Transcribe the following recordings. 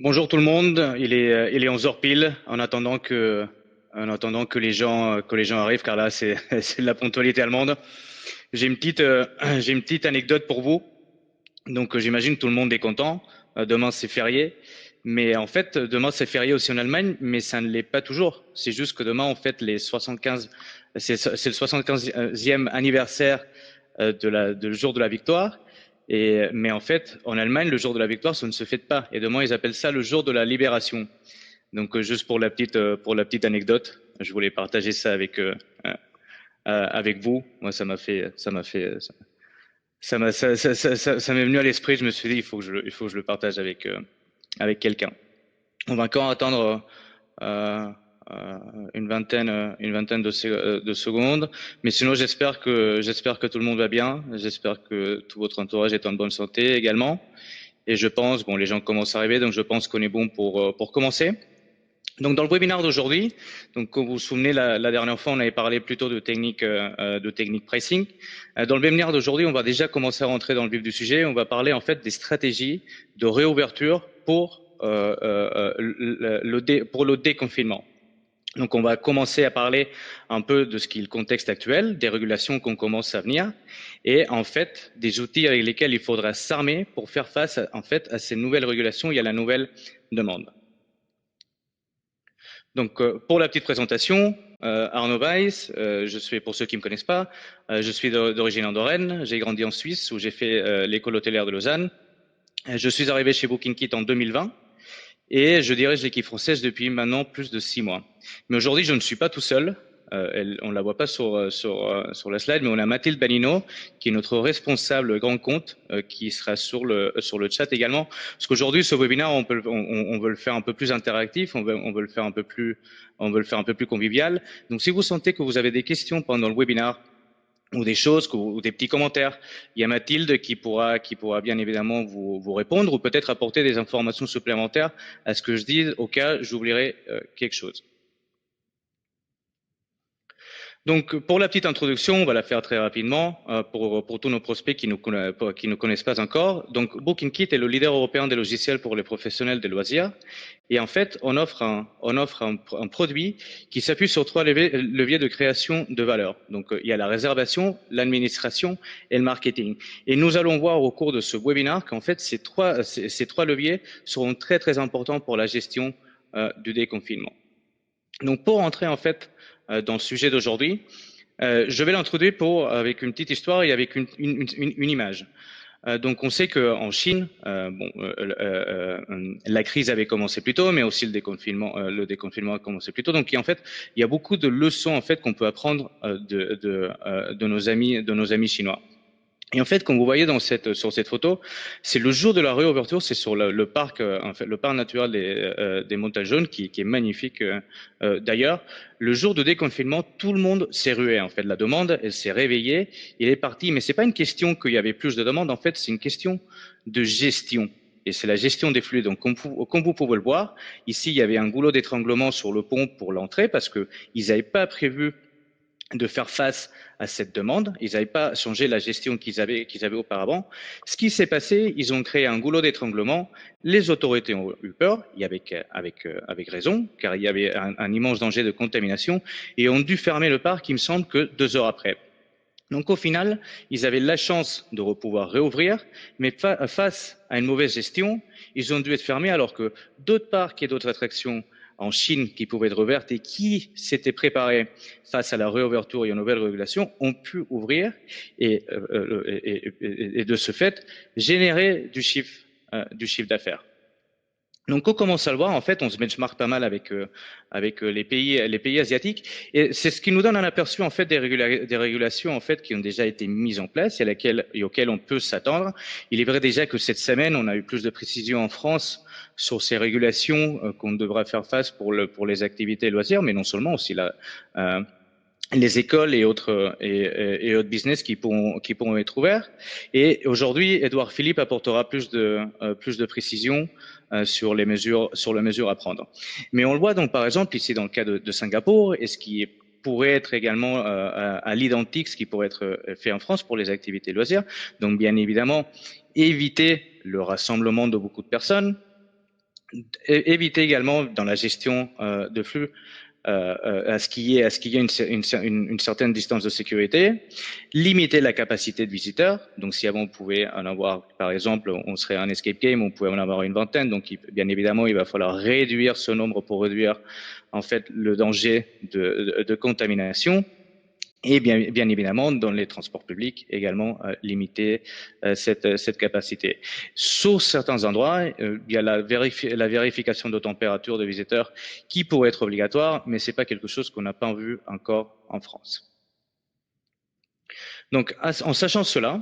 Bonjour tout le monde, il est 11 heures pile en attendant que les gens arrivent car là c'est c'est de la ponctualité allemande. J'ai une petite j'ai une petite anecdote pour vous. Donc j'imagine que tout le monde est content. Demain c'est férié, mais en fait demain c'est férié aussi en Allemagne, mais ça ne l'est pas toujours. C'est juste que demain en fait les 75 c'est le 75e anniversaire de le jour de la victoire. Mais en fait, en Allemagne, le jour de la victoire, ça ne se fête pas. Et demain, ils appellent ça le jour de la libération. Donc, juste pour la petite anecdote, je voulais partager ça avec vous. Moi, ça m'est venu à l'esprit. Je me suis dit, il faut que je le partage avec quelqu'un. On va encore attendre euh, euh, une vingtaine de secondes. Mais sinon, j'espère que tout le monde va bien. J'espère que tout votre entourage est en bonne santé également. Et je pense, bon, les gens commencent à arriver, donc je pense qu'on est bon pour commencer. Donc, dans le webinaire d'aujourd'hui, donc, comme vous vous souvenez, la dernière fois, on avait parlé plutôt de technique pricing. Dans le webinaire d'aujourd'hui, on va déjà commencer à rentrer dans le vif du sujet. On va parler, en fait, des stratégies de réouverture pour le déconfinement. Donc, on va commencer à parler un peu de ce qui est le contexte actuel, des régulations qu'on commence à venir, et en fait des outils avec lesquels il faudra s'armer pour faire face à ces nouvelles régulations et à la nouvelle demande. Donc, pour la petite présentation, Arnaud Weiss, pour ceux qui ne me connaissent pas, je suis d'origine andorraine, j'ai grandi en Suisse où j'ai fait l'école hôtelière de Lausanne. Je suis arrivé chez BookingKit en 2020 et je dirige l'équipe française depuis maintenant plus de 6 mois. Mais aujourd'hui, je ne suis pas tout seul. On ne la voit pas sur la slide, mais on a Mathilde Banino, qui est notre responsable grand compte, qui sera sur le chat également. Parce qu'aujourd'hui, ce webinaire, on veut le faire un peu plus interactif, on veut le faire un peu plus convivial. Donc, si vous sentez que vous avez des questions pendant le webinaire, ou des choses, ou des petits commentaires. Il y a Mathilde qui pourra bien évidemment vous répondre ou peut-être apporter des informations supplémentaires à ce que je dis au cas j'oublierai quelque chose. Donc, pour la petite introduction, on va la faire très rapidement pour tous nos prospects qui ne connaissent pas encore. Donc, BookingKit est le leader européen des logiciels pour les professionnels des loisirs. Et en fait, on offre un produit qui s'appuie sur trois leviers de création de valeur. Donc, il y a la réservation, l'administration et le marketing. Et nous allons voir au cours de ce webinaire qu'en fait, ces trois leviers seront très, très importants pour la gestion du déconfinement. Donc, pour entrer en fait dans le sujet d'aujourd'hui, je vais l'introduire avec une petite histoire et avec une image. Donc, on sait qu'en Chine, la crise avait commencé plus tôt, mais aussi le déconfinement a commencé plus tôt. Donc, en fait, il y a beaucoup de leçons en fait qu'on peut apprendre de nos amis chinois. Et en fait, comme vous voyez sur cette photo, c'est le jour de la réouverture, c'est sur le parc, en fait, le parc naturel des Montagnes Jaunes, qui est magnifique. D'ailleurs, le jour de déconfinement, tout le monde s'est rué. En fait, la demande, elle s'est réveillée, il est parti. Mais c'est pas une question qu'il y avait plus de demandes. En fait, c'est une question de gestion. Et c'est la gestion des flux. Donc, comme vous pouvez le voir, ici, il y avait un goulot d'étranglement sur le pont pour l'entrée parce que ils n'avaient pas prévu de faire face à cette demande. Ils n'avaient pas changé la gestion qu'ils avaient auparavant. Ce qui s'est passé, ils ont créé un goulot d'étranglement. Les autorités ont eu peur, et avec raison, car il y avait un immense danger de contamination, et ont dû fermer le parc, il me semble, que 2 heures après. Donc au final, ils avaient la chance de pouvoir réouvrir, mais face à une mauvaise gestion, ils ont dû être fermés alors que d'autres parcs et d'autres attractions en Chine qui pouvaient être ouvertes et qui s'étaient préparés face à la réouverture et aux nouvelles régulations ont pu ouvrir et de ce fait générer du chiffre d'affaires. Donc, on commence à le voir, en fait, on se benchmark pas mal avec les pays asiatiques, et c'est ce qui nous donne un aperçu en fait des régulations en fait qui ont déjà été mises en place et auxquelles on peut s'attendre. Il est vrai déjà que cette semaine, on a eu plus de précisions en France sur ces régulations qu'on devra faire face pour les activités loisirs, mais non seulement aussi les écoles et autres business qui pourront être ouverts. Et aujourd'hui, Édouard Philippe apportera plus de précisions sur les mesures à prendre. Mais on le voit donc par exemple ici dans le cas de Singapour, et ce qui pourrait être également à l'identique ce qui pourrait être fait en France pour les activités loisirs. Donc bien évidemment, éviter le rassemblement de beaucoup de personnes, Éviter également dans la gestion de flux à ce qu'il y ait une certaine distance de sécurité, limiter la capacité de visiteurs. Donc, si avant on pouvait en avoir, par exemple, on serait un escape game, on pouvait en avoir une vingtaine. Donc, bien évidemment, il va falloir réduire ce nombre pour réduire en fait le danger de contamination. Et bien évidemment, dans les transports publics, également limiter cette capacité. Sur certains endroits, il y a la vérification de température de visiteurs qui pourrait être obligatoire, mais c'est pas quelque chose qu'on n'a pas vu encore en France. Donc, en sachant cela,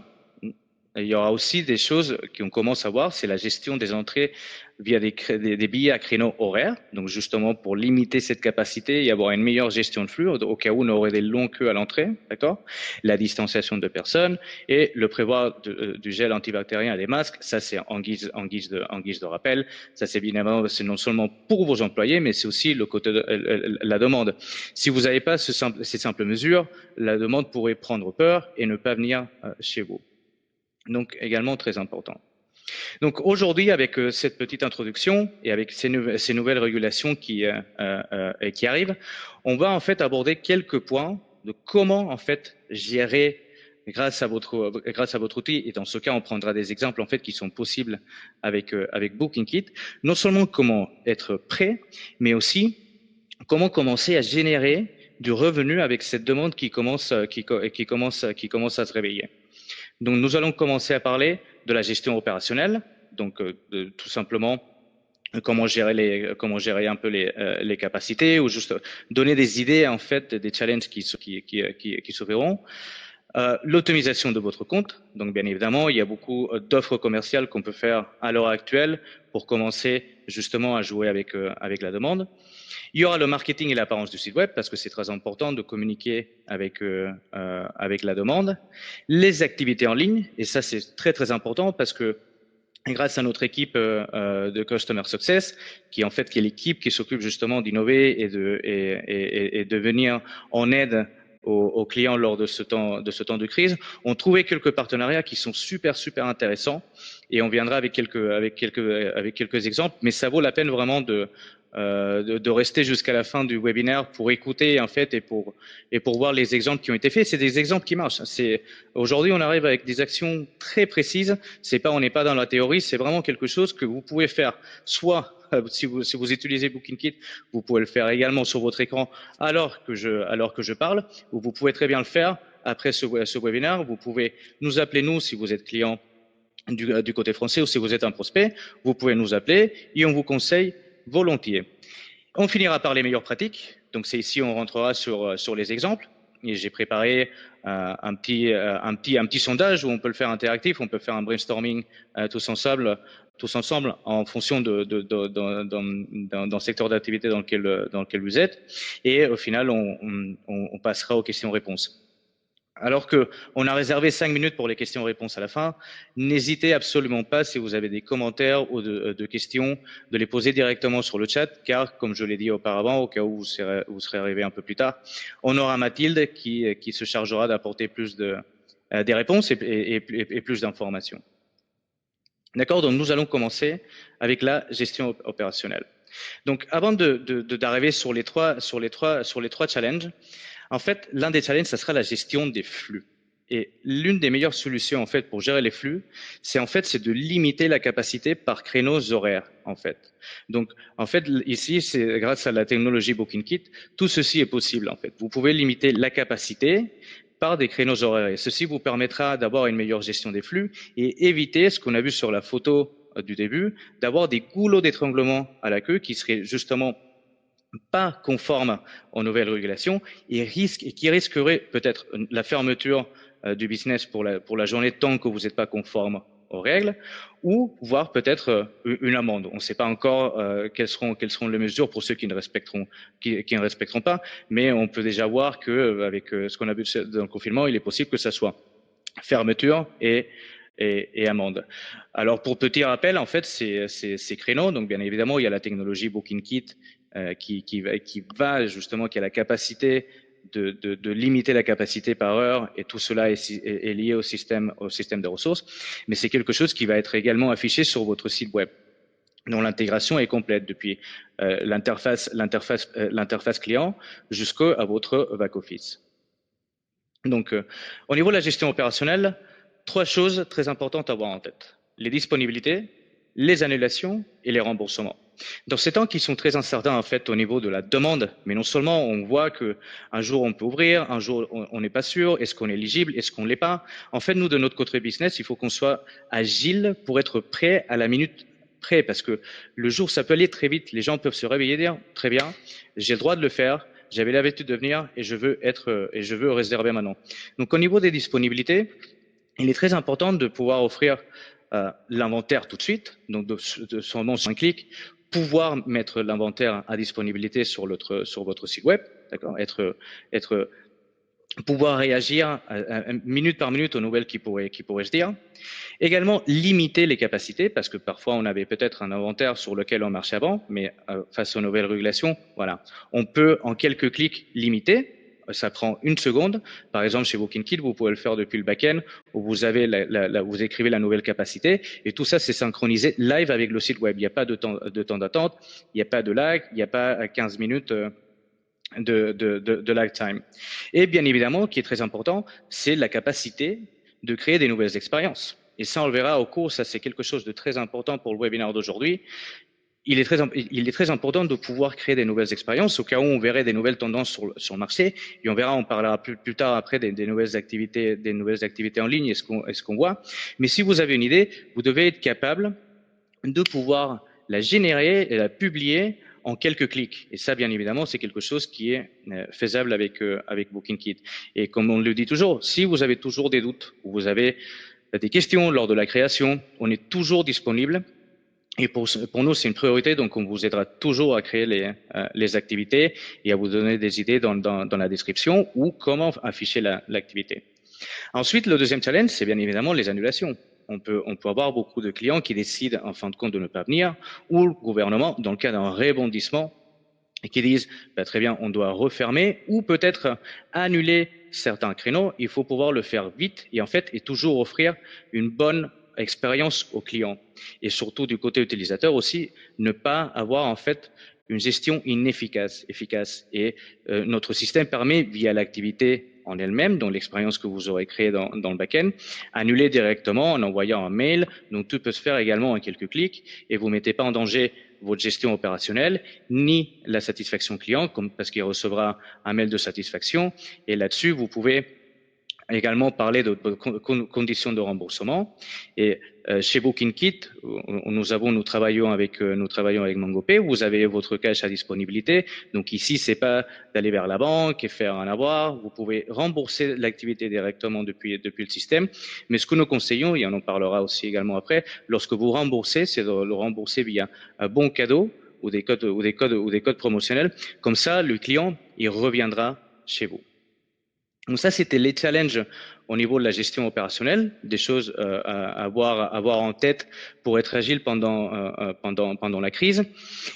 il y aura aussi des choses qu'on commence à voir, c'est la gestion des entrées via des billets à créneaux horaires. Donc justement pour limiter cette capacité et avoir une meilleure gestion de flux, au cas où on aurait des longues queues à l'entrée, d'accord. La distanciation de personnes et le prévoir du gel antibactérien et des masques, ça c'est en guise de rappel. Ça c'est évidemment, c'est non seulement pour vos employés, mais c'est aussi le côté de la demande. Si vous n'avez pas ces simples mesures, la demande pourrait prendre peur et ne pas venir chez vous. Donc également très important. Donc aujourd'hui, avec cette petite introduction et avec ces nouvelles régulations qui arrivent, on va en fait aborder quelques points de comment en fait gérer grâce à votre outil. Et dans ce cas, on prendra des exemples en fait qui sont possibles avec BookingKit. Non seulement comment être prêt, mais aussi comment commencer à générer du revenu avec cette demande qui commence à se réveiller. Donc, nous allons commencer à parler de la gestion opérationnelle, donc tout simplement comment gérer un peu les capacités ou juste donner des idées en fait des challenges qui se verront. L'automatisation de votre compte, donc bien évidemment, il y a beaucoup d'offres commerciales qu'on peut faire à l'heure actuelle pour commencer justement à jouer avec la demande. Il y aura le marketing et l'apparence du site web parce que c'est très important de communiquer avec la demande. Les activités en ligne, et ça c'est très très important parce que grâce à notre équipe de Customer Success, qui en fait qui est l'équipe qui s'occupe justement d'innover et de venir en aide aux clients lors de ce temps de crise, on trouvait quelques partenariats qui sont super intéressants et on viendra avec quelques exemples, mais ça vaut la peine vraiment de rester jusqu'à la fin du webinaire pour écouter en fait et pour voir les exemples qui ont été faits. C'est des exemples qui marchent. Aujourd'hui on arrive avec des actions très précises. On n'est pas dans la théorie, c'est vraiment quelque chose que vous pouvez faire soit si vous utilisez BookingKit, vous pouvez le faire également sur votre écran alors que je parle, ou vous pouvez très bien le faire après ce webinaire. Vous pouvez nous appeler nous si vous êtes client du côté français ou si vous êtes un prospect, vous pouvez nous appeler et on vous conseille volontiers. On finira par les meilleures pratiques. Donc c'est ici on rentrera sur les exemples. Et j'ai préparé un petit sondage où on peut le faire interactif, on peut faire un brainstorming tous ensemble en fonction d'un secteur d'activité dans lequel vous êtes. Et au final, on passera aux questions-réponses. Alors que on a réservé 5 minutes pour les questions-réponses à la fin, n'hésitez absolument pas si vous avez des commentaires ou de questions, de les poser directement sur le chat, car comme je l'ai dit auparavant, au cas où vous serez arrivé un peu plus tard, on aura Mathilde qui se chargera d'apporter plus des réponses et plus d'informations. D'accord, donc nous allons commencer avec la gestion opérationnelle. Donc avant d'arriver sur les trois challenges, en fait, l'un des challenges, ça sera la gestion des flux. Et l'une des meilleures solutions, en fait, pour gérer les flux, c'est de limiter la capacité par créneaux horaires, en fait. Donc, en fait, ici, c'est grâce à la technologie BookingKit, tout ceci est possible, en fait. Vous pouvez limiter la capacité par des créneaux horaires. Et ceci vous permettra d'avoir une meilleure gestion des flux et éviter ce qu'on a vu sur la photo du début, d'avoir des goulots d'étranglement à la queue qui seraient justement pas conformes aux nouvelles régulations et qui risquerait peut-être la fermeture du business pour la journée tant que vous n'êtes pas conforme aux règles, ou voire peut-être une amende. On ne sait pas encore quelles seront les mesures pour ceux qui ne respecteront pas, mais on peut déjà voir que avec ce qu'on a vu dans le confinement, il est possible que ça soit fermeture et amende. Alors pour petit rappel, en fait, ces créneaux, donc bien évidemment, il y a la technologie BookingKit qui va justement, qui a la capacité de limiter la capacité par heure, et tout cela est lié au système de ressources, mais c'est quelque chose qui va être également affiché sur votre site web. dont l'intégration est complète depuis l'interface client jusqu'à votre back-office. Donc, au niveau de la gestion opérationnelle, 3 choses très importantes à avoir en tête. Les disponibilités, les annulations et les remboursements. Dans ces temps qui sont très incertains en fait au niveau de la demande, mais non seulement on voit que un jour on peut ouvrir, un jour on n'est pas sûr, est-ce qu'on est éligible, est-ce qu'on l'est pas. En fait, nous de notre côté business, il faut qu'on soit agile pour être prêt à la minute près, parce que le jour ça peut aller très vite. Les gens peuvent se réveiller et dire très bien, j'ai le droit de le faire, j'avais l'habitude de venir et je veux réserver maintenant. Donc au niveau des disponibilités, il est très important de pouvoir offrir l'inventaire tout de suite, donc de seulement sur un clic, pouvoir mettre l'inventaire à disponibilité sur votre site web, d'accord, pouvoir réagir minute par minute aux nouvelles qui pourraient se dire. Également, limiter les capacités, parce que parfois on avait peut-être un inventaire sur lequel on marchait avant, mais face aux nouvelles régulations, voilà, on peut en quelques clics limiter. Ça prend 1 seconde. Par exemple, chez BookingKit, vous pouvez le faire depuis le back-end où vous avez vous écrivez la nouvelle capacité et tout ça, c'est synchronisé live avec le site web. Il n'y a pas de temps d'attente, il n'y a pas de lag, il n'y a pas 15 minutes de lag time. Et bien évidemment, ce qui est très important, c'est la capacité de créer des nouvelles expériences. Et ça, on le verra au cours, ça c'est quelque chose de très important pour le webinaire d'aujourd'hui. Il est très important de pouvoir créer des nouvelles expériences au cas où on verrait des nouvelles tendances sur le marché. Et on verra, on parlera plus tard après des nouvelles activités en ligne, est-ce qu'on voit. Mais si vous avez une idée, vous devez être capable de pouvoir la générer et la publier en quelques clics. Et ça, bien évidemment, c'est quelque chose qui est faisable avec BookingKit. Et comme on le dit toujours, si vous avez toujours des doutes ou vous avez des questions lors de la création, on est toujours disponible. Et pour nous, c'est une priorité, donc on vous aidera toujours à créer les activités et à vous donner des idées dans la description ou comment afficher l'activité. Ensuite, le deuxième challenge, c'est bien évidemment les annulations. On peut avoir beaucoup de clients qui décident en fin de compte de ne pas venir, ou le gouvernement, dans le cas d'un rebondissement, et qui disent bah, très bien, on doit refermer ou peut-être annuler certains créneaux. Il faut pouvoir le faire vite et en fait, et toujours offrir une bonne expérience aux clients. Et surtout du côté utilisateur aussi, ne pas avoir en fait une gestion efficace. Et notre système permet, via l'activité en elle-même, dans l'expérience que vous aurez créée dans le back-end, annuler directement en envoyant un mail. Donc tout peut se faire également en quelques clics et vous ne mettez pas en danger votre gestion opérationnelle ni la satisfaction client, parce qu'il recevra un mail de satisfaction. Et là-dessus, vous pouvez également parler de conditions de remboursement. Et chez BookingKit, nous travaillons avec MangoPay. Vous avez votre cash à disponibilité. Donc ici, c'est pas d'aller vers la banque et faire un avoir. Vous pouvez rembourser l'activité directement depuis le système. Mais ce que nous conseillons, et on en parlera aussi également après, lorsque vous remboursez, c'est de le rembourser via un bon cadeau ou des codes promotionnels. Comme ça, le client, il reviendra chez vous. Donc ça, c'était les challenges au niveau de la gestion opérationnelle, des choses à avoir en tête pour être agile pendant la crise.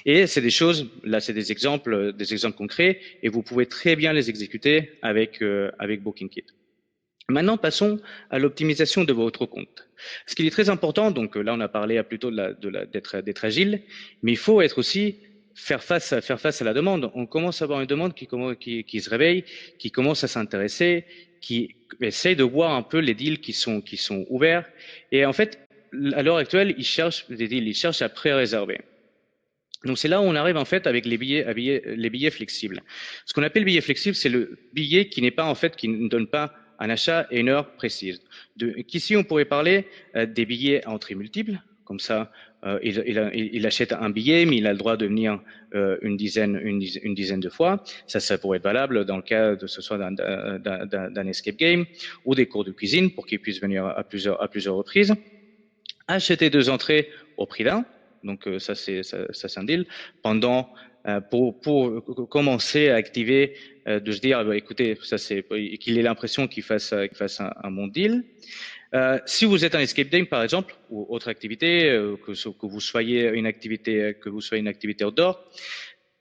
Et c'est des choses, là, c'est des exemples concrets, et vous pouvez très bien les exécuter avec BookingKit. Maintenant, passons à l'optimisation de votre compte. Ce qui est très important, donc là, on a parlé plutôt d'être agile, mais il faut être aussi faire face à la demande. On commence à avoir une demande qui se réveille, qui commence à s'intéresser, qui essaye de voir un peu les deals qui sont ouverts. Et en fait, à l'heure actuelle, ils cherchent des deals, ils cherchent à pré-réserver. Donc c'est là où on arrive en fait avec les billets flexibles. Ce qu'on appelle billet flexible, c'est le billet qui n'est pas en fait, qui ne donne pas un achat et une heure précise. Qu'ici on pourrait parler des billets à entrée multiple, comme ça il achète un billet, mais il a le droit de venir une dizaine de fois. Ça pourrait être valable dans le cas de ce soit d'un escape game ou des cours de cuisine pour qu'il puisse venir à plusieurs reprises. Acheter 2 entrées au prix d'un. Donc ça c'est un deal. Pour commencer à activer, de se dire bah, écoutez, ça c'est qu'il ait l'impression qu'il fasse un bon deal. Si vous êtes un escape game par exemple ou autre activité, que vous soyez une activité outdoor,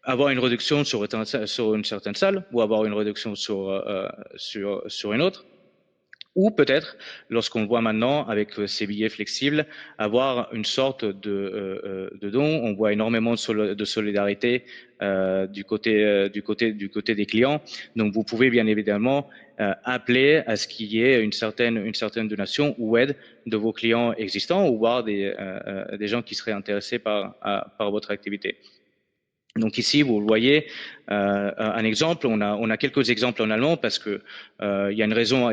avoir une réduction sur une certaine salle ou avoir une réduction sur une autre. Ou peut-être, lorsqu'on le voit maintenant avec ces billets flexibles, avoir une sorte de don. On voit énormément de solidarité du côté des clients. Donc, vous pouvez bien évidemment appeler à ce qu'il y ait une certaine donation ou aide de vos clients existants ou voir des gens qui seraient intéressés par votre activité. Donc ici, vous le voyez, un exemple. On a quelques exemples en allemand parce que il y a une raison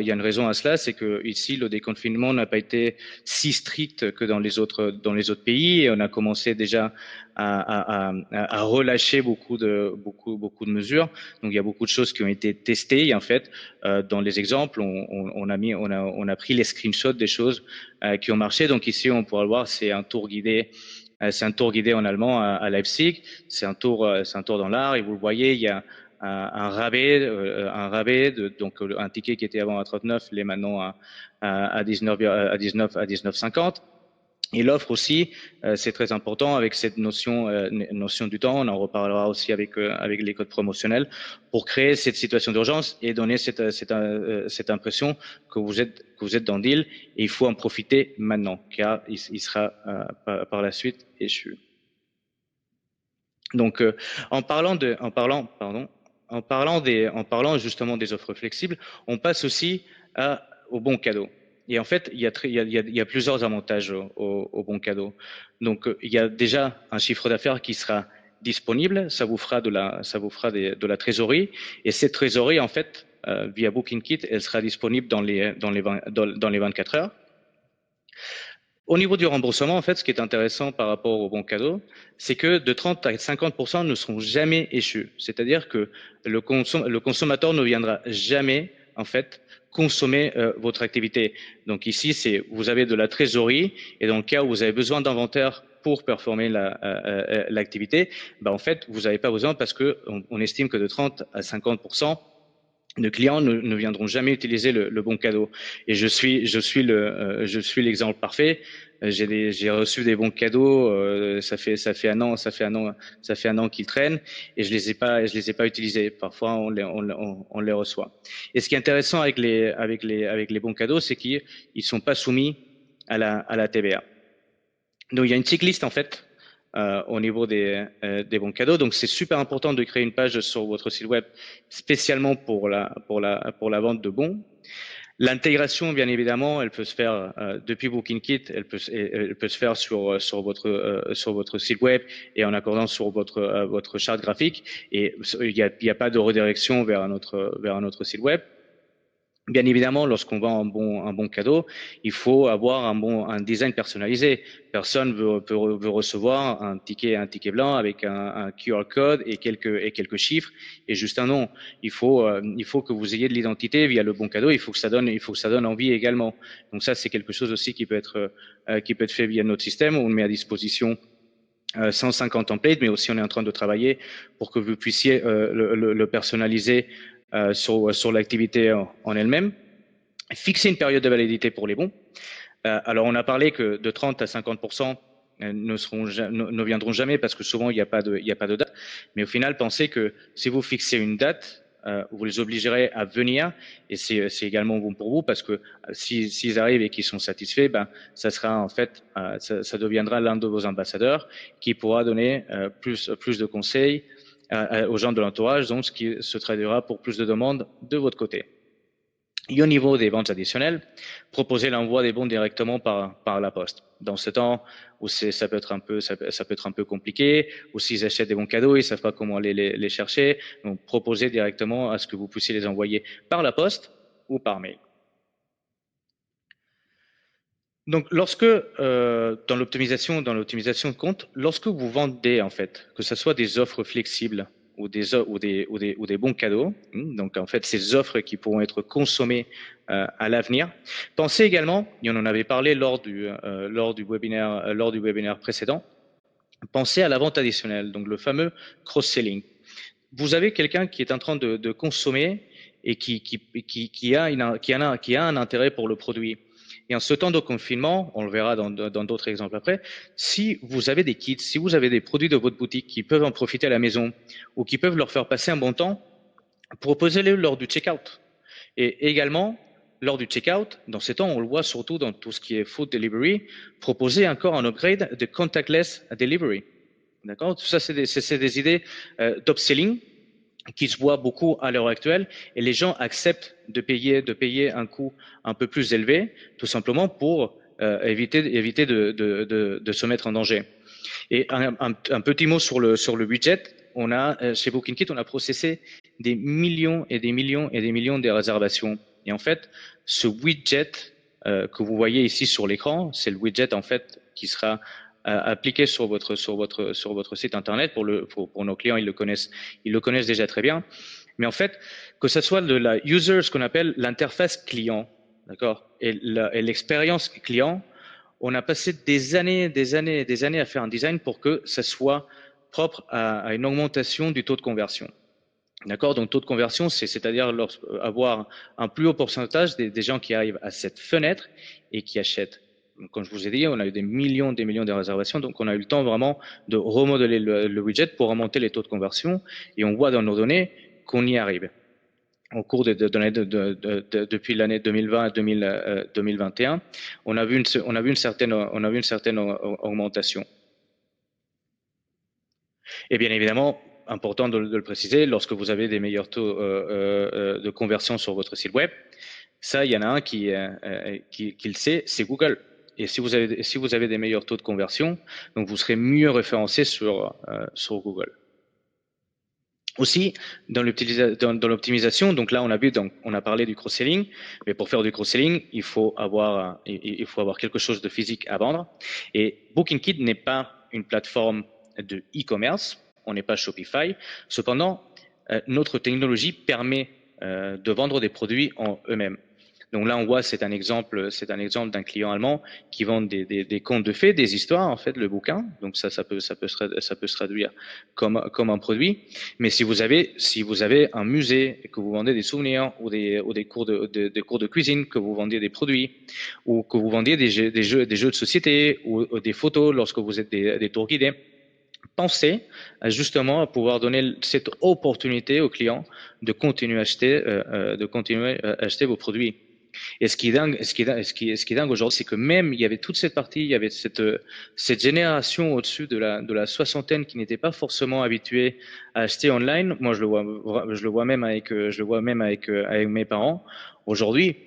à cela, c'est que ici le déconfinement n'a pas été si strict que dans les autres pays. Et on a commencé déjà à relâcher beaucoup de mesures. Donc il y a beaucoup de choses qui ont été testées. Et en fait, dans les exemples, on a pris les screenshots des choses qui ont marché. Donc ici, on pourra le voir, c'est un tour guidé en allemand à Leipzig. C'est un tour dans l'art et vous le voyez, il y a un rabais donc un ticket qui était avant à 39, il est maintenant à 19, à 19, à 19,50. Et l'offre aussi, c'est très important avec cette notion du temps. On en reparlera aussi avec les codes promotionnels pour créer cette situation d'urgence et donner cette impression que vous êtes dans le deal et il faut en profiter maintenant car il sera par la suite échu. Donc, en parlant justement des offres flexibles, on passe aussi au bon cadeau. Et en fait, il y a plusieurs avantages au bon cadeau. Donc, il y a déjà un chiffre d'affaires qui sera disponible. Ça vous fera de la trésorerie. Et cette trésorerie, en fait, via BookingKit, elle sera disponible dans les 24 heures. Au niveau du remboursement, en fait, ce qui est intéressant par rapport au bon cadeau, c'est que de 30 à 50% ne seront jamais échus. C'est-à-dire que le consommateur ne viendra jamais, en fait, consommer votre activité. Donc ici, vous avez de la trésorerie et dans le cas où vous avez besoin d'inventaire pour performer l'activité, en fait, vous n'avez pas besoin parce que on estime que de 30 à 50% de clients ne viendront jamais utiliser le bon cadeau. Et je suis l'exemple parfait. J'ai reçu des bons cadeaux. Ça fait un an qu'ils traînent et je les ai pas utilisés. Parfois, on les reçoit. Et ce qui est intéressant avec les bons cadeaux, c'est qu'ils sont pas soumis à la TVA. Donc, il y a une checklist en fait au niveau des bons cadeaux. Donc, c'est super important de créer une page sur votre site web spécialement pour la vente de bons. L'intégration, bien évidemment, elle peut se faire depuis BookingKit, elle peut se faire sur votre site web et en accordant sur votre charte graphique. Et il y a pas de redirection vers un autre site web. Bien évidemment, lorsqu'on vend un bon cadeau, il faut avoir un design personnalisé. Personne veut recevoir un ticket blanc avec un QR code et quelques chiffres et juste un nom. Il faut que vous ayez de l'identité via le bon cadeau. Il faut que ça donne envie également. Donc ça, c'est quelque chose aussi qui peut être fait via notre système. On le met à disposition 150 templates, mais aussi on est en train de travailler pour que vous puissiez le personnaliser sur l'activité en elle-même. Fixer une période de validité pour les bons. Alors on a parlé que de 30 à 50% ne viendront jamais parce que souvent il n'y a pas de date. Mais au final, pensez que si vous fixez une date, vous les obligerez à venir et c'est également bon pour vous parce que s'ils arrivent et qu'ils sont satisfaits, ça sera en fait, ça deviendra l'un de vos ambassadeurs qui pourra donner plus de conseils aux gens de l'entourage, donc ce qui se traduira pour plus de demandes de votre côté. Et au niveau des ventes additionnelles, proposer l'envoi des bons directement par la poste. Dans ce temps où ça peut être un peu compliqué, ou s'ils achètent des bons cadeaux, ils savent pas comment les chercher, donc proposer directement à ce que vous puissiez les envoyer par la poste ou par mail. Donc, lorsque dans l'optimisation de compte, lorsque vous vendez en fait, que ce soit des offres flexibles ou des bons cadeaux, donc en fait ces offres qui pourront être consommées à l'avenir, pensez également, et on en avait parlé lors du webinaire précédent, pensez à la vente additionnelle, donc le fameux cross-selling. Vous avez quelqu'un qui est en train de consommer et qui a un intérêt pour le produit. Et en ce temps de confinement, on le verra dans d'autres exemples après, si vous avez des kits, si vous avez des produits de votre boutique qui peuvent en profiter à la maison ou qui peuvent leur faire passer un bon temps, proposez-les lors du checkout. Et également, lors du checkout, dans ces temps, on le voit surtout dans tout ce qui est food delivery, proposer encore un upgrade de contactless delivery. D'accord? Tout ça, c'est des idées d'upselling qui se voient beaucoup à l'heure actuelle et les gens acceptent de payer un coût un peu plus élevé, tout simplement pour éviter de se mettre en danger. Et un petit mot sur le budget. On a, chez BookingKit, on a processé des millions et des millions et des millions de réservations. Et en fait, ce widget que vous voyez ici sur l'écran, c'est le widget en fait qui sera appliqué sur votre site internet pour nos clients. Ils le connaissent déjà très bien. Mais en fait, que ce soit de la user, ce qu'on appelle l'interface client, d'accord, et l'expérience client, on a passé des années, des années et des années à faire un design pour que ça soit propre à une augmentation du taux de conversion. D'accord? Donc, taux de conversion, c'est-à-dire avoir un plus haut pourcentage des gens qui arrivent à cette fenêtre et qui achètent. Donc, comme je vous ai dit, on a eu des millions de réservations. Donc, on a eu le temps vraiment de remodeler le widget pour remonter les taux de conversion. Et on voit dans nos données qu'on y arrive au cours depuis l'année 2020 à 2021, on a vu une certaine augmentation. Et bien évidemment, important de le préciser, lorsque vous avez des meilleurs taux de conversion sur votre site web, ça, il y en a un qui le sait, c'est Google. Et si vous avez des meilleurs taux de conversion, donc vous serez mieux référencé sur Google. Aussi, dans l'optimisation, donc là, on a parlé du cross-selling, mais pour faire du cross-selling, il faut avoir quelque chose de physique à vendre. Et BookingKit n'est pas une plateforme de e-commerce, on n'est pas Shopify. Cependant, notre technologie permet de vendre des produits en eux-mêmes. Donc là, on voit, c'est un exemple d'un client allemand qui vend des contes de fées, des histoires, en fait, le bouquin. Donc ça peut se traduire comme un produit. Mais si vous avez un musée et que vous vendez des souvenirs ou des cours de cuisine, que vous vendiez des produits ou que vous vendiez des jeux de société ou des photos lorsque vous êtes des tours guidés, pensez justement à pouvoir donner cette opportunité aux clients de continuer à acheter vos produits. Et ce qui est dingue aujourd'hui, c'est que même il y avait toute cette partie, il y avait cette génération au-dessus de la soixantaine qui n'était pas forcément habituée à acheter online. Moi, je le vois même avec mes parents. Aujourd'hui,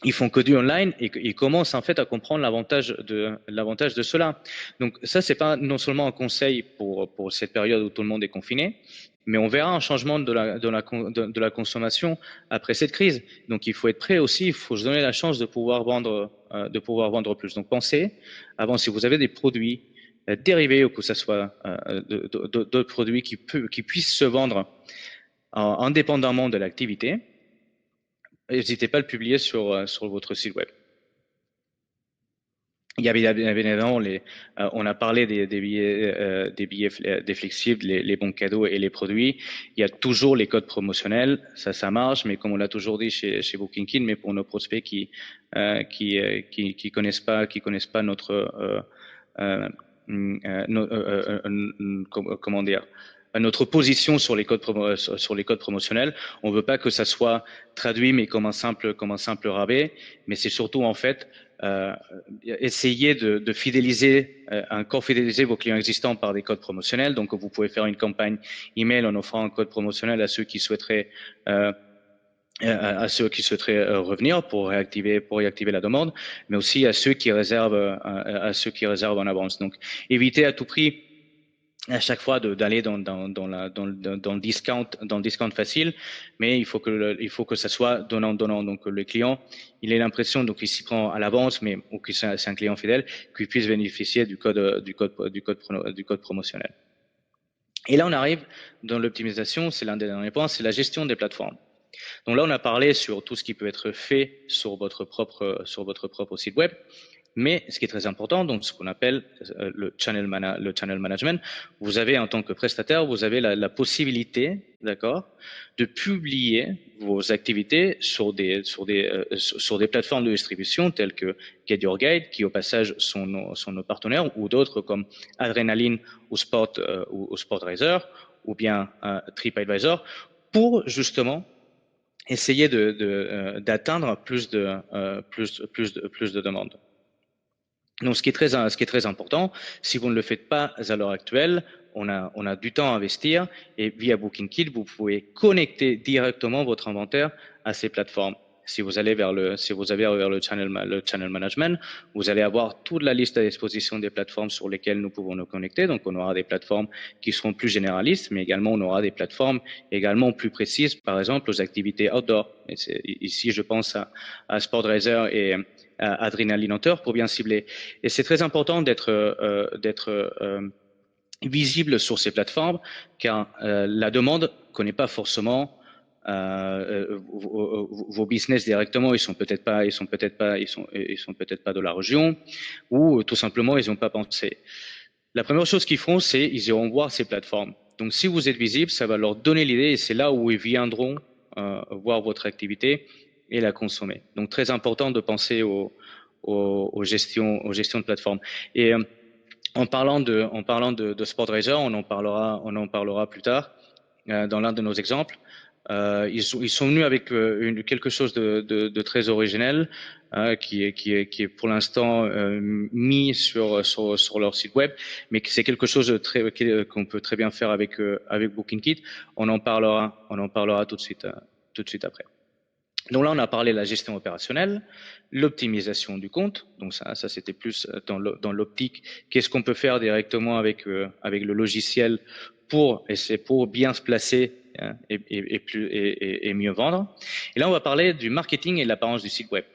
ils font que du online et ils commencent en fait à comprendre l'avantage de cela. Donc ça, c'est pas non seulement un conseil pour cette période où tout le monde est confiné, mais on verra un changement de la consommation après cette crise. Donc il faut être prêt aussi, il faut se donner la chance de pouvoir vendre plus. Donc pensez avant, si vous avez des produits dérivés ou que ce soit d'autres produits qui puissent se vendre indépendamment de l'activité, n'hésitez pas à le publier sur votre site web. Il y avait évidemment on a parlé des billets flexibles, les bons cadeaux et les produits. Il y a toujours les codes promotionnels, ça marche, mais comme on l'a toujours dit chez BookingKit, mais pour nos prospects qui connaissent pas notre comment dire, notre position sur les codes promotionnels. On veut pas que ça soit traduit mais comme un simple rabais, mais c'est surtout en fait essayer de fidéliser encore fidéliser vos clients existants par des codes promotionnels. Donc vous pouvez faire une campagne email en offrant un code promotionnel à ceux qui souhaiteraient revenir pour réactiver la demande, mais aussi à ceux qui réservent en avance. Donc évitez à tout prix à chaque fois d'aller dans le discount facile, mais il faut que ça soit donnant. Donc le client, il ait l'impression donc il s'y prend à l'avance, mais ou que c'est un client fidèle, qu'il puisse bénéficier du code promotionnel. Et là on arrive dans l'optimisation, c'est l'un des derniers points, c'est la gestion des plateformes. Donc là on a parlé sur tout ce qui peut être fait sur votre propre site web. Mais ce qui est très important, donc ce qu'on appelle le channel management, vous avez en tant que prestataire, vous avez la possibilité, d'accord, de publier vos activités sur des plateformes de distribution telles que Get Your Guide, qui au passage sont nos partenaires, ou d'autres comme Adrenaline ou Sportradar, ou bien TripAdvisor, pour justement essayer d'atteindre plus de demandes. Donc, ce qui est très important, si vous ne le faites pas à l'heure actuelle, on a du temps à investir et via BookingKit, vous pouvez connecter directement votre inventaire à ces plateformes. Si vous allez vers le channel management, vous allez avoir toute la liste à disposition des plateformes sur lesquelles nous pouvons nous connecter. Donc, on aura des plateformes qui seront plus généralistes, mais également on aura des plateformes également plus précises, par exemple aux activités outdoor. Et ici, je pense à SportRaiser et à Adrenaline Hunter pour bien cibler. Et c'est très important d'être visible sur ces plateformes, car la demande ne connaît pas forcément vos business directement. Ils sont peut-être pas de la région, ou tout simplement ils n'ont pas pensé. La première chose qu'ils font, c'est ils iront voir ces plateformes. Donc si vous êtes visible, ça va leur donner l'idée et c'est là où ils viendront voir votre activité et la consommer. Donc très important de penser aux gestions de plateforme. Et en parlant de SportRaiser, on en parlera plus tard dans l'un de nos exemples. Ils sont venus avec quelque chose de très originel qui est pour l'instant mis sur leur site web, mais c'est quelque chose de qu'on peut très bien faire avec BookingKit. On en parlera tout de suite après. Donc là, on a parlé de la gestion opérationnelle, l'optimisation du compte. Donc ça c'était plus dans l'optique. Qu'est-ce qu'on peut faire directement avec le logiciel pour bien se placer et mieux vendre. Et là, on va parler du marketing et de l'apparence du site web.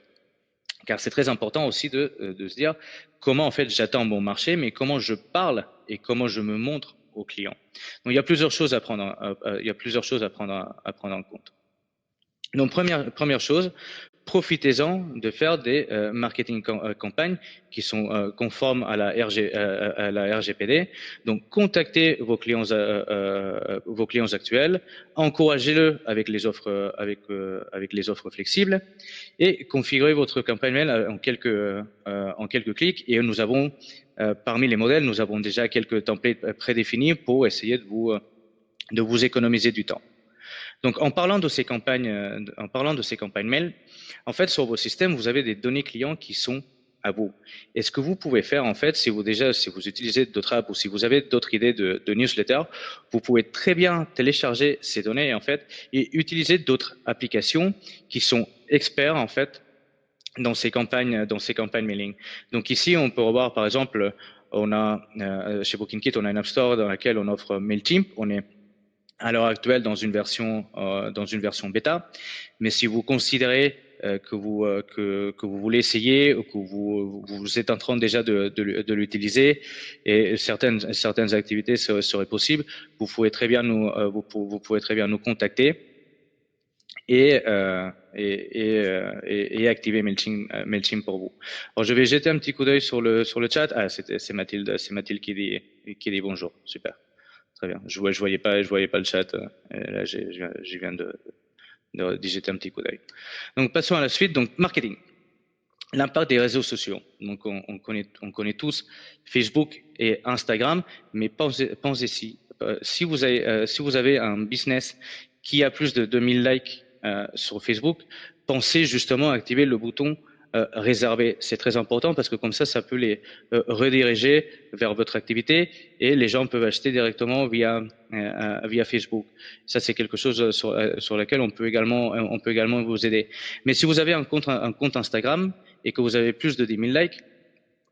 Car c'est très important aussi de se dire comment en fait j'attends mon marché, mais comment je parle et comment je me montre aux clients. Donc il y a plusieurs choses à prendre en compte. Donc première chose, profitez-en de faire des marketing campagnes qui sont conformes à la RGPD. Donc contactez vos clients actuels, encouragez-le avec les offres flexibles et configurez votre campagne mail en quelques clics. Et nous avons parmi les modèles, nous avons déjà quelques templates prédéfinis pour essayer de vous économiser du temps. Donc, en parlant de ces campagnes mail, en fait, sur vos systèmes, vous avez des données clients qui sont à vous. Et ce que vous pouvez faire, en fait, si vous utilisez d'autres apps ou si vous avez d'autres idées de newsletter, vous pouvez très bien télécharger ces données, en fait, et utiliser d'autres applications qui sont experts, en fait, dans ces campagnes mailing. Donc ici, on peut revoir, par exemple, chez BookingKit, on a une App Store dans laquelle on offre MailChimp. On est à l'heure actuelle dans une version bêta. Mais si vous considérez que vous voulez essayer ou que vous êtes en train déjà de l'utiliser et certaines activités seraient possibles, vous pouvez très bien nous contacter et activer Mailchimp pour vous. Alors je vais jeter un petit coup d'œil sur le chat. Ah, c'est Mathilde qui dit bonjour. Super. Très bien. Je voyais pas le chat. Là, je viens d'y jeter un petit coup d'œil. Donc, passons à la suite. Donc, marketing. L'impact des réseaux sociaux. Donc, on connaît tous Facebook et Instagram, mais pensez-y. Si vous avez un business qui a plus de 2000 likes sur Facebook, pensez justement à activer le bouton réservé. C'est très important parce que comme ça peut les rediriger vers votre activité et les gens peuvent acheter directement via Facebook. Ça, c'est quelque chose sur lequel on peut également vous aider. Mais si vous avez un compte Instagram et que vous avez plus de 10 000 likes,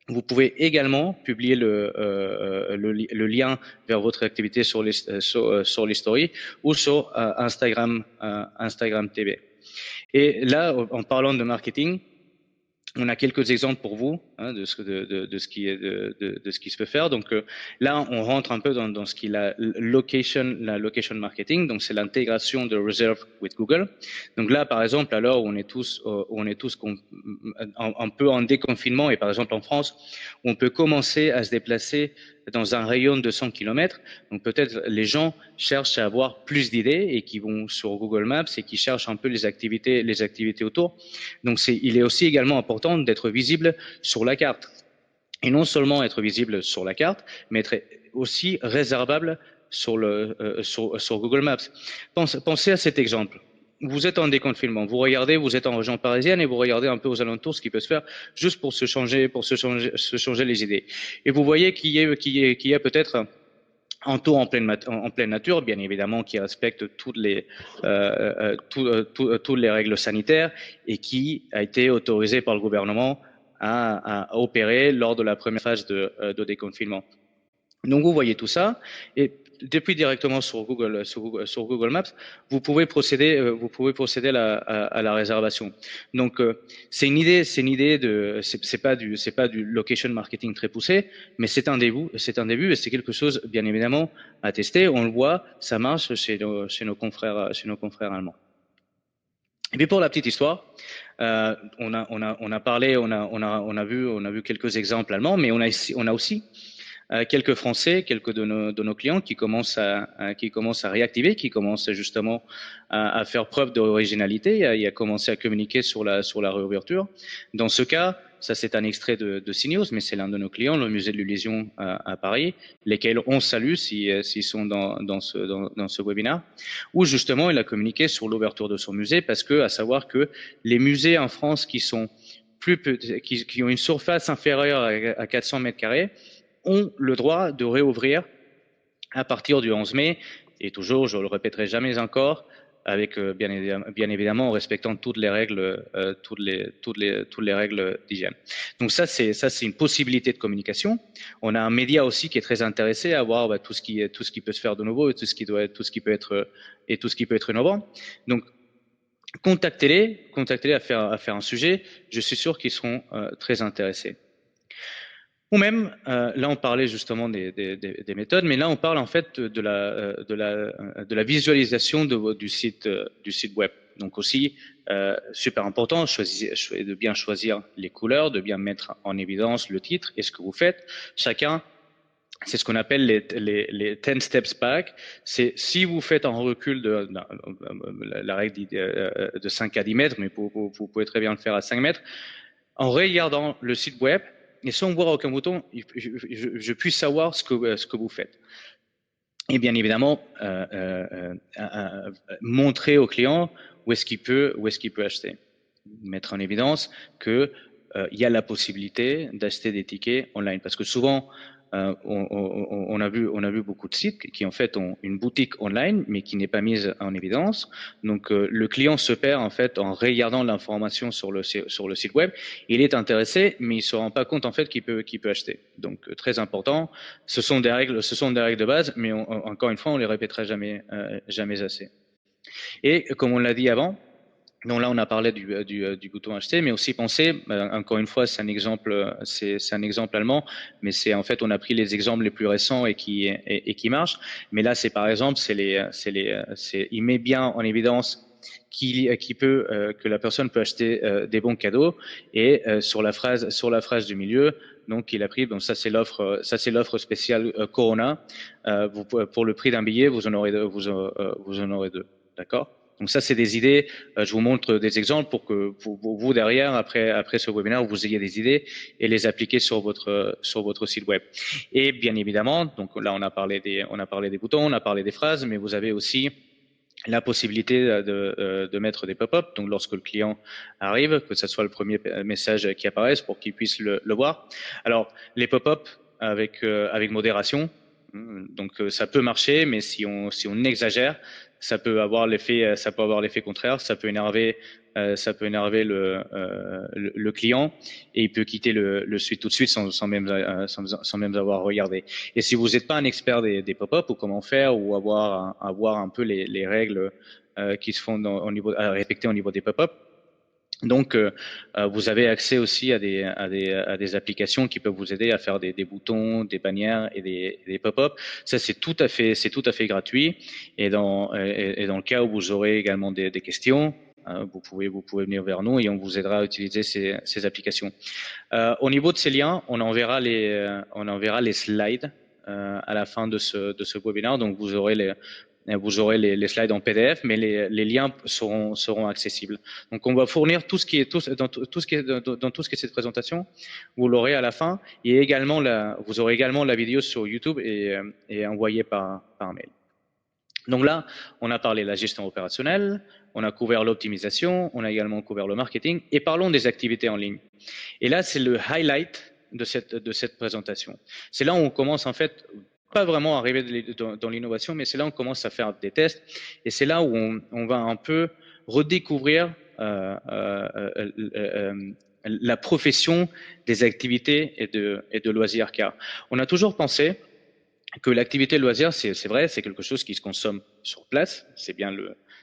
vous pouvez également publier le lien vers votre activité sur les stories ou sur Instagram TV. Et là, en parlant de marketing, on a quelques exemples pour vous de ce qui se peut faire. Donc là, on rentre un peu dans ce qui est la location marketing. Donc c'est l'intégration de Reserve with Google. Donc là, par exemple, à l'heure où on est tous un peu en déconfinement et par exemple en France, on peut commencer à se déplacer dans un rayon de 100 km. Donc peut-être les gens cherchent à avoir plus d'idées et qui vont sur Google Maps et qui cherchent un peu les activités autour. Donc il est aussi également important d'être visible sur la carte. Et non seulement être visible sur la carte, mais être aussi réservable sur Google Maps. Pensez à cet exemple. vous êtes en déconfinement, vous regardez, vous êtes en région parisienne et vous regardez un peu aux alentours ce qui peut se faire juste se changer les idées. Et vous voyez qu'il y a peut-être un taux en pleine nature, bien évidemment, qui respecte toutes les règles sanitaires et qui a été autorisé par le gouvernement à opérer lors de la première phase de déconfinement. Donc vous voyez tout ça et depuis directement sur Google Maps, vous pouvez procéder à la réservation. Donc c'est une idée de, c'est pas du location marketing très poussé, mais c'est un début et c'est quelque chose bien évidemment à tester. On le voit, ça marche chez nos confrères allemands. Et puis pour la petite histoire, on a parlé, on a vu quelques exemples allemands, mais on a aussi quelques Français, quelques de nos clients qui commencent à réactiver, qui commencent justement à faire preuve d'originalité et à commencer à communiquer sur la réouverture. Dans ce cas, ça c'est un extrait de CNews, mais c'est l'un de nos clients, le musée de l'Illusion à Paris, lesquels on salue s'ils sont dans ce webinaire, où justement il a communiqué sur l'ouverture de son musée, parce que, à savoir que les musées en France qui sont qui ont une surface inférieure à 400 mètres carrés, ont le droit de réouvrir à partir du 11 mai, et toujours, je le répéterai jamais encore, avec bien évidemment en respectant toutes les règles, toutes les règles d'hygiène. Donc ça c'est une possibilité de communication. On a un média aussi qui est très intéressé à voir tout ce qui peut se faire de nouveau et tout ce qui peut être innovant. Donc contactez-les à faire un sujet. Je suis sûr qu'ils seront très intéressés. Ou même, là on parlait justement des méthodes, mais là on parle en fait de la visualisation du site web. Donc aussi, super important, de bien choisir les couleurs, de bien mettre en évidence le titre et ce que vous faites. Chacun, c'est ce qu'on appelle les 10 steps back. C'est si vous faites un recul la règle de 5 à 10 mètres, mais vous pouvez très bien le faire à 5 mètres, en regardant le site web, et sans voir aucun bouton, je puisse savoir ce que vous faites. Et bien évidemment, montrer au client où est-ce qu'il peut acheter. Mettre en évidence que il y a la possibilité d'acheter des tickets online, parce que souvent on a vu beaucoup de sites qui en fait ont une boutique online mais qui n'est pas mise en évidence. Donc le client se perd en fait en regardant l'information sur le site web. Il est intéressé mais il se rend pas compte en fait qu'il peut acheter. Donc très important. Ce sont des règles de base, mais encore une fois on les répétera jamais assez. Et comme on l'a dit avant, donc là, on a parlé du bouton acheter, mais aussi penser, encore une fois, c'est un exemple allemand, mais c'est en fait, on a pris les exemples les plus récents et qui marchent. Mais là, c'est par exemple, il met bien en évidence que la personne peut acheter des bons cadeaux et sur la phrase du milieu, donc il a pris, donc ça c'est l'offre spéciale Corona. Pour le prix d'un billet, vous en aurez deux, d'accord? Donc ça, c'est des idées. Je vous montre des exemples pour que vous derrière, après ce webinaire, vous ayez des idées et les appliquer sur votre site web. Et bien évidemment, donc là, on a parlé des boutons, on a parlé des phrases, mais vous avez aussi la possibilité de mettre des pop-up. Donc lorsque le client arrive, que ce soit le premier message qui apparaisse pour qu'il puisse le voir. Alors les pop-up avec modération. Donc ça peut marcher, mais si on exagère, ça peut avoir l'effet contraire, ça peut énerver le client et il peut quitter le site tout de suite sans même avoir regardé. Et si vous n'êtes pas un expert des pop-up ou comment faire ou avoir un peu les règles qui se font à respecter au niveau des pop-up, donc, vous avez accès aussi à des applications qui peuvent vous aider à faire des boutons, des bannières et des pop-up. Ça, c'est tout à fait gratuit. Et dans le cas où vous aurez également des questions, vous pouvez venir vers nous et on vous aidera à utiliser ces applications. Au niveau de ces liens, on enverra les slides à la fin de ce webinaire. Donc, vous aurez les slides en PDF, mais les liens seront accessibles. Donc, on va fournir tout ce qui est dans tout ce qui est cette présentation. Vous l'aurez à la fin, et également vous aurez également la vidéo sur YouTube et envoyée par mail. Donc là, on a parlé de la gestion opérationnelle, on a couvert l'optimisation, on a également couvert le marketing et parlons des activités en ligne. Et là, c'est le highlight de cette présentation. C'est là où on commence en fait, pas vraiment à arriver dans l'innovation, mais c'est là où on commence à faire des tests et c'est là où on va un peu redécouvrir la profession des activités et de loisirs. Car on a toujours pensé que l'activité de loisir, c'est vrai, c'est quelque chose qui se consomme sur place. C'est bien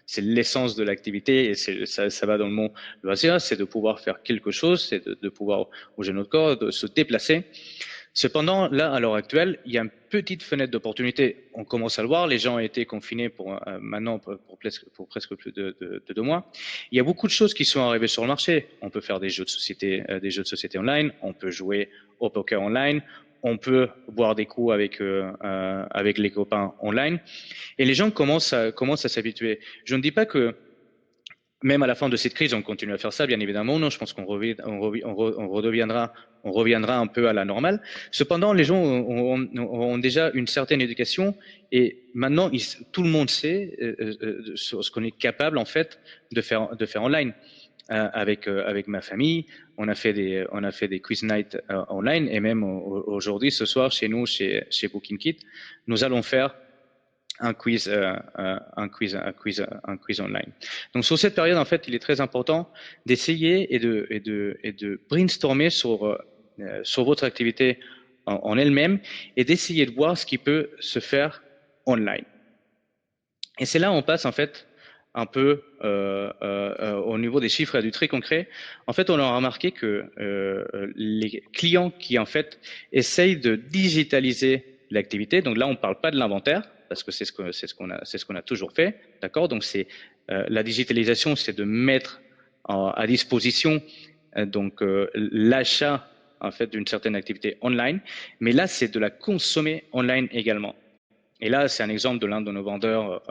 c'est l'essence de l'activité et ça va dans le mot loisir, c'est de pouvoir faire quelque chose, c'est de pouvoir bouger notre corps, de se déplacer. Cependant, là, à l'heure actuelle, il y a une petite fenêtre d'opportunité. On commence à le voir. Les gens ont été confinés pour maintenant pour presque plus de 2 mois. Il y a beaucoup de choses qui sont arrivées sur le marché. On peut faire des jeux de société online. On peut jouer au poker online. On peut boire des coups avec les copains online. Et les gens commencent à s'habituer. Je ne dis pas que même à la fin de cette crise, on continue à faire ça, bien évidemment. Non, je pense on reviendra un peu à la normale. Cependant, les gens ont déjà une certaine éducation et maintenant, tout le monde sait ce qu'on est capable en fait de faire online. Avec ma famille, on a fait des quiz night online et même aujourd'hui, ce soir, chez nous, chez BookingKit, nous allons faire un quiz online. Donc sur cette période, en fait, il est très important d'essayer et de brainstormer sur votre activité en elle-même et d'essayer de voir ce qui peut se faire online. Et c'est là où on passe en fait un peu au niveau des chiffres et du très concret. En fait, on a remarqué que les clients qui en fait essayent de digitaliser l'activité, donc là on ne parle pas de l'inventaire parce que c'est ce qu'on a toujours fait, d'accord. Donc c'est la digitalisation, c'est de mettre à disposition l'achat en fait d'une certaine activité online, mais là c'est de la consommer online également. Et là, c'est un exemple de l'un de nos vendeurs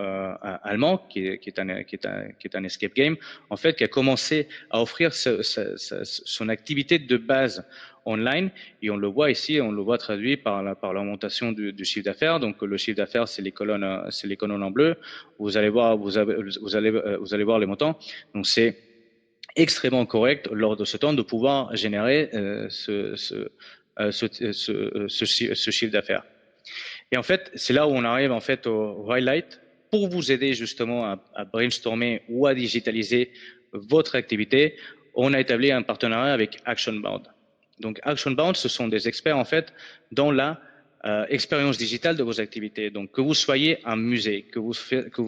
allemands qui est un escape game, en fait, qui a commencé à offrir son activité de base online. Et on le voit ici, on le voit traduit par l'augmentation du chiffre d'affaires. Donc, le chiffre d'affaires, c'est les colonnes en bleu. Vous allez voir, vous allez voir les montants. Donc, c'est extrêmement correct lors de ce temps de pouvoir générer ce chiffre d'affaires. Et en fait, c'est là où on arrive en fait au highlight pour vous aider justement à brainstormer ou à digitaliser votre activité. On a établi un partenariat avec ActionBound. Donc ActionBound, ce sont des experts en fait dans la expérience digitale de vos activités. Donc que vous soyez un musée, que vous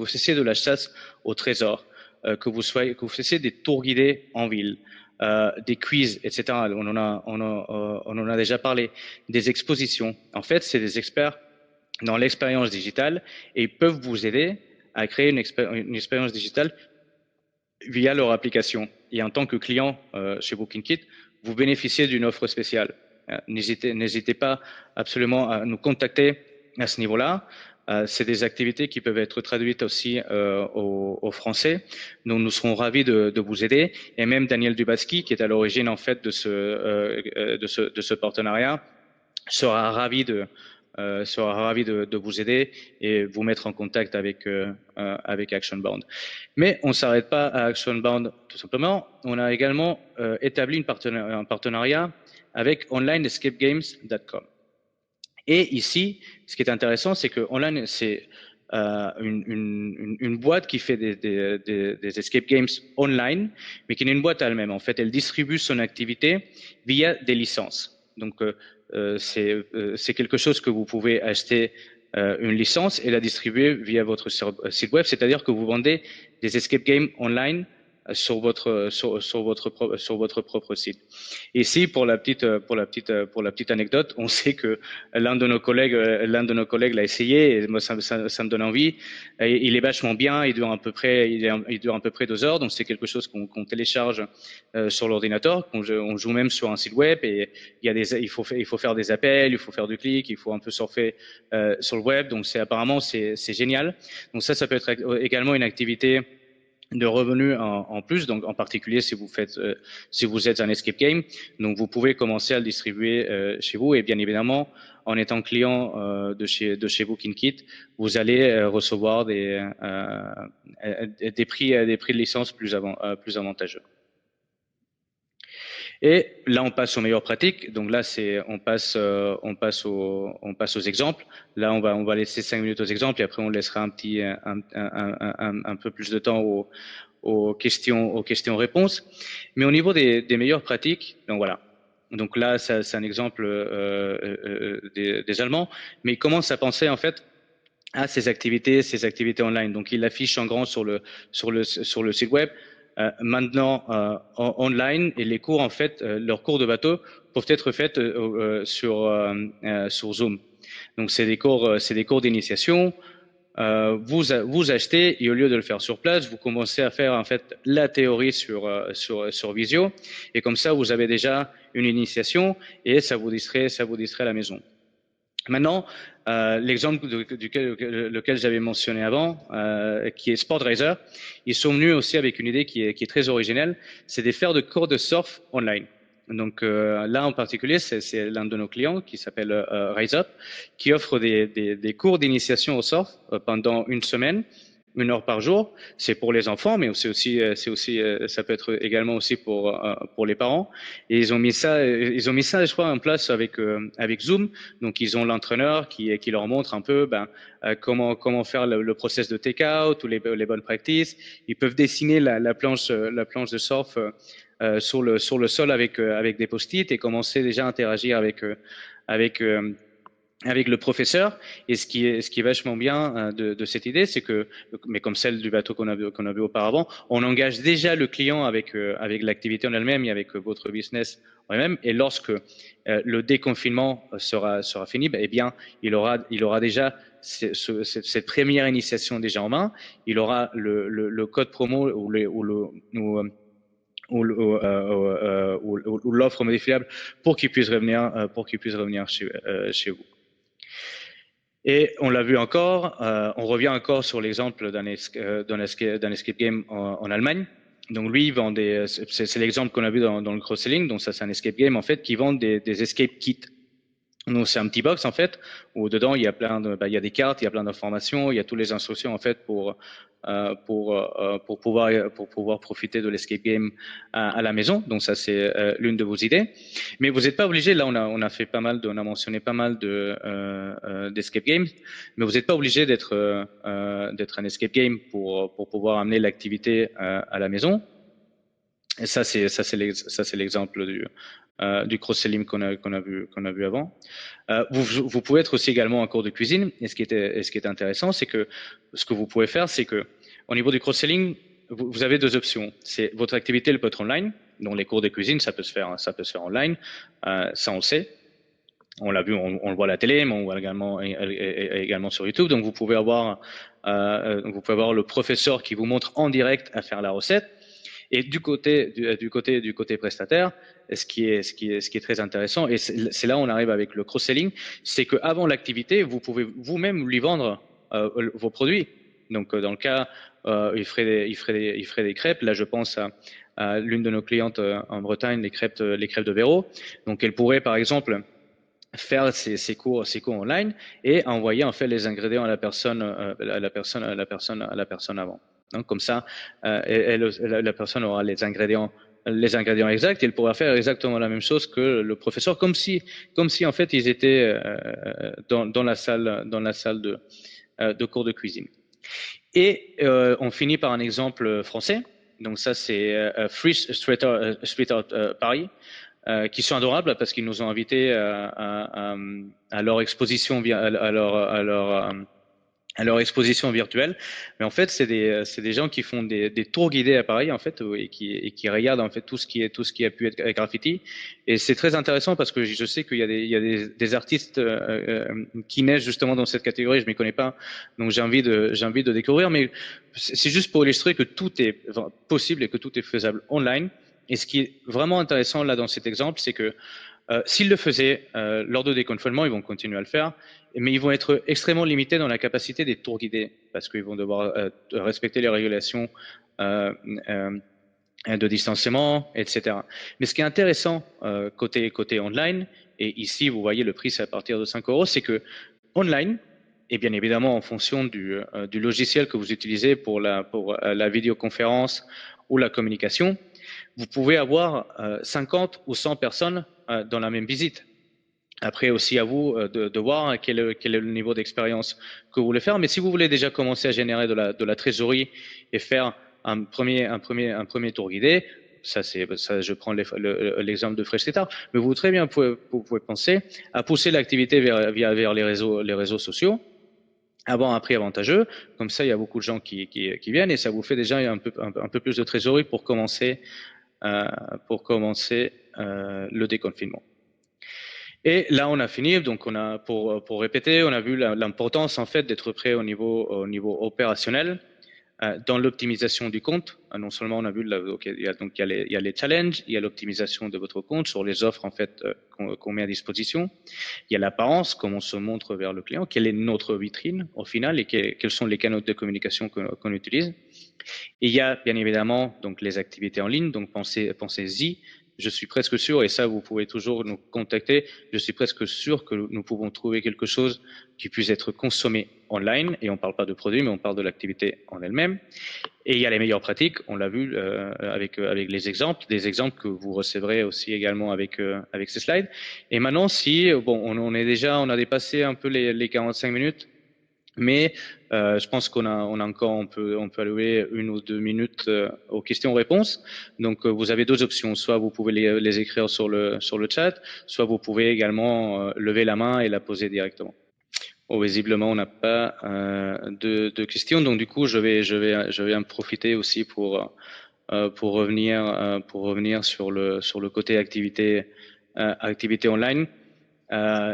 fassiez de la chasse au trésor, que vous fassiez des tours guidés en ville, des quiz, etc. On en a déjà parlé, des expositions. En fait, c'est des experts dans l'expérience digitale et ils peuvent vous aider à créer une expérience digitale via leur application. Et en tant que client chez BookingKit, vous bénéficiez d'une offre spéciale. N'hésitez pas absolument à nous contacter à ce niveau-là. C'est des activités qui peuvent être traduites aussi au français. Nous serons ravis de vous aider. Et même Daniel Dubaski, qui est à l'origine en fait de ce partenariat, sera ravi de vous aider et vous mettre en contact avec ActionBound. Mais on ne s'arrête pas à ActionBound tout simplement. On a également établi un partenariat avec OnlineEscapeGames.com. Et ici, ce qui est intéressant, c'est que Online, c'est une boîte qui fait des escape games online, mais qui est une boîte elle-même. En fait, elle distribue son activité via des licences. Donc, c'est quelque chose que vous pouvez acheter une licence et la distribuer via votre site web, c'est-à-dire que vous vendez des escape games online sur votre propre site. Ici, pour la petite anecdote, on sait que l'un de nos collègues l'a essayé et moi ça me donne envie. Et il est vachement bien, il dure à peu près 2 heures, donc c'est quelque chose qu'on télécharge sur l'ordinateur, on joue même sur un site web et il faut faire des appels, il faut faire du clic, il faut un peu surfer sur le web, donc apparemment c'est génial. Donc ça peut être également une activité de revenus en plus, donc en particulier si vous faites, si vous êtes un escape game, donc vous pouvez commencer à le distribuer chez vous et bien évidemment en étant client de chez BookingKit, vous allez recevoir des prix de licence plus avantageux. Et là, on passe aux meilleures pratiques. Donc là, on passe aux exemples. Là, on va laisser 5 minutes aux exemples et après on laissera un peu plus de temps aux questions-réponses. Mais au niveau des meilleures pratiques, donc voilà. Donc là, c'est un exemple des Allemands, mais ils commencent à penser en fait à ces activités online. Donc ils l'affichent en grand sur le site web. Maintenant online et les cours en fait, leurs cours de bateau peuvent être faits sur Zoom. Donc c'est des cours d'initiation. Vous achetez et au lieu de le faire sur place, vous commencez à faire en fait la théorie sur Visio et comme ça vous avez déjà une initiation et ça vous distrait à la maison. Maintenant, l'exemple lequel j'avais mentionné avant, qui est Sportracer, ils sont venus aussi avec une idée qui est très originelle, c'est de faire de cours de surf online. Donc là en particulier, c'est l'un de nos clients qui s'appelle Rise Up, qui offre des cours d'initiation au surf pendant une semaine 1 heure par jour. C'est pour les enfants, mais ça peut être également aussi pour les parents. Et ils ont mis ça, je crois, en place avec Zoom. Donc, ils ont l'entraîneur qui leur montre un peu comment faire le process de take-out ou les bonnes practices. Ils peuvent dessiner la planche de surf sur le sol avec des post-it et commencer déjà à interagir avec avec le professeur. Et ce qui est vachement bien de cette idée, c'est que, mais comme celle du bateau qu'on a vu auparavant, on engage déjà le client avec l'activité en elle-même et avec votre business en elle-même. Et lorsque le déconfinement sera fini, eh bien, il aura déjà cette première initiation déjà en main. Il aura le code promo ou l'offre modifiable pour qu'il puisse revenir chez vous. Et on l'a vu encore, on revient encore sur l'exemple d'un escape game en Allemagne. Donc lui, il vend c'est l'exemple qu'on a vu dans le cross-selling. Donc ça, c'est un escape game en fait qui vend des escape kits. Donc c'est un petit box en fait où dedans il y a il y a des cartes, il y a plein d'informations, il y a toutes les instructions en fait pour pouvoir profiter de l'escape game à la maison. Donc ça c'est l'une de vos idées. Mais vous n'êtes pas obligé. Là on a fait on a mentionné pas mal d'escape games, mais vous n'êtes pas obligé d'être un escape game pour pouvoir amener l'activité à la maison. Et ça c'est l'exemple du cross-selling qu'on a vu avant. Vous pouvez être aussi également en cours de cuisine. Et ce qui est intéressant, c'est que ce que vous pouvez faire, c'est que au niveau du cross-selling, vous avez 2 options. C'est votre activité, elle peut être online. Donc les cours de cuisine, ça peut se faire online. Ça on le sait. On l'a vu, on le voit à la télé, mais on le voit également sur YouTube. Donc vous pouvez avoir le professeur qui vous montre en direct à faire la recette. Et du côté prestataire, ce qui est très intéressant, et c'est là où on arrive avec le cross-selling, c'est qu'avant l'activité, vous pouvez vous-même lui vendre vos produits. Donc dans le cas, il ferait des crêpes. Là, je pense à l'une de nos clientes en Bretagne, les crêpes de Véro. Donc elle pourrait par exemple faire ses cours online et envoyer en fait les ingrédients à la personne avant. Donc comme ça, la personne aura les ingrédients exacts et elle pourra faire exactement la même chose que le professeur, comme si en fait ils étaient dans la salle de cours de cuisine. Et on finit par un exemple français. Donc ça c'est Free Street Art Paris. Qui sont adorables parce qu'ils nous ont invités à leur exposition à leur exposition virtuelle. Mais en fait, c'est des gens qui font des tours guidés à Paris en fait et qui regardent en fait tout ce qui a pu être graffiti. Et c'est très intéressant parce que je sais qu'il y a des artistes qui naissent justement dans cette catégorie. Je m'y connais pas, donc j'ai envie de découvrir. Mais c'est juste pour illustrer que tout est possible et que tout est faisable online. Et ce qui est vraiment intéressant là dans cet exemple, c'est que S'ils le faisaient lors de déconfinement, ils vont continuer à le faire, mais ils vont être extrêmement limités dans la capacité des tours guidés parce qu'ils vont devoir respecter les régulations euh, euh, de distanciament, etc. Mais ce qui est intéressant côté online, et ici vous voyez le prix c'est à partir de 5 euros, c'est que online, et bien évidemment en fonction du logiciel que vous utilisez pour la vidéoconférence ou la communication, vous pouvez avoir 50 ou 100 personnes dans la même visite. Après aussi à vous de voir quel est le niveau d'expérience que vous voulez faire. Mais si vous voulez déjà commencer à générer de la trésorerie et faire un premier tour guidé, ça, je prends l'exemple de Fresh Start, mais vous très bien vous pouvez penser à pousser l'activité vers les réseaux sociaux, avant un prix avantageux. Comme ça, il y a beaucoup de gens qui viennent et ça vous fait déjà un peu plus de trésorerie euh, pour commencer le déconfinement. Et là, on a fini. Donc, pour répéter, on a vu l'importance en fait d'être prêt au niveau opérationnel dans l'optimisation du compte. Non seulement on a vu il y a les challenges, il y a l'optimisation de votre compte sur les offres en fait qu'on met à disposition. Il y a l'apparence, comment on se montre vers le client, quelle est notre vitrine au final et quels sont les canaux de communication qu'on utilise. Et il y a bien évidemment donc les activités en ligne. Donc pensez-y. Je suis presque sûr, et ça vous pouvez toujours nous contacter, je suis presque sûr que nous pouvons trouver quelque chose qui puisse être consommé online, et on ne parle pas de produits, mais on parle de l'activité en elle-même. Et il y a les meilleures pratiques, on l'a vu avec les exemples, des exemples que vous recevrez aussi également avec ces slides. Et maintenant, si bon, on a dépassé un peu les 45 minutes, mais je pense on peut allouer 1 ou 2 minutes aux questions-réponses. Donc vous avez deux options, soit vous pouvez les écrire sur le chat, soit vous pouvez également lever la main et la poser directement. Bon, visiblement, on n'a pas de questions, donc du coup, je vais en profiter aussi pour revenir sur le côté activité online.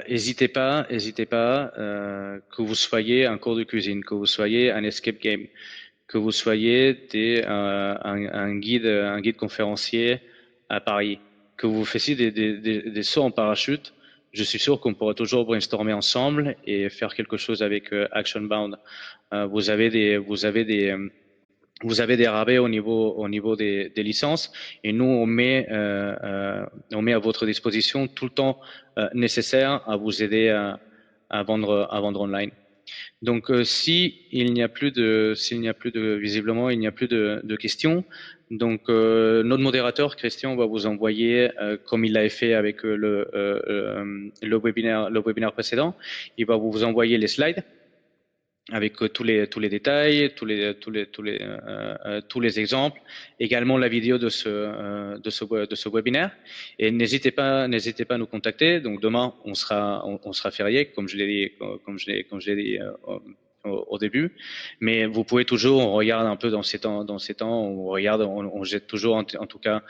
N'hésitez pas, que vous soyez un cours de cuisine, que vous soyez un escape game, que vous soyez un guide conférencier à Paris, que vous fassiez des sauts en parachute. Je suis sûr qu'on pourra toujours brainstormer ensemble et faire quelque chose avec Actionbound. Vous avez des rabais au niveau des licences, et nous on met à votre disposition tout le temps nécessaire à vous aider à vendre online. Donc visiblement il n'y a plus de questions. Donc notre modérateur Christian va vous envoyer, comme il l'avait fait avec le webinaire précédent, il va vous envoyer les slides avec tous les détails, tous les exemples, également la vidéo de ce webinaire. Et n'hésitez pas à nous contacter. Donc demain on sera férié, comme je l'ai dit au début. Mais vous pouvez toujours, on regarde un peu dans ces temps, on jette toujours en tout cas.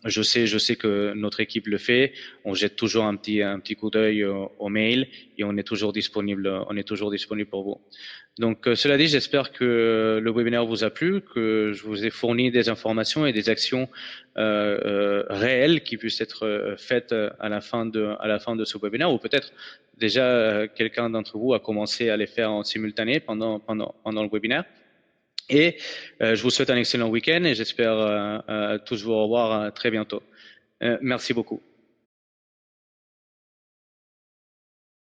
Je sais que notre équipe le fait. On jette toujours un petit coup d'œil au mail, et on est toujours disponible pour vous. Donc cela dit, j'espère que le webinaire vous a plu, que je vous ai fourni des informations et des actions réelles qui puissent être faites à la fin de ce webinaire, ou peut-être déjà quelqu'un d'entre vous a commencé à les faire en simultané pendant le webinaire. Et je vous souhaite un excellent week-end, et j'espère tous vous revoir très bientôt. Merci beaucoup.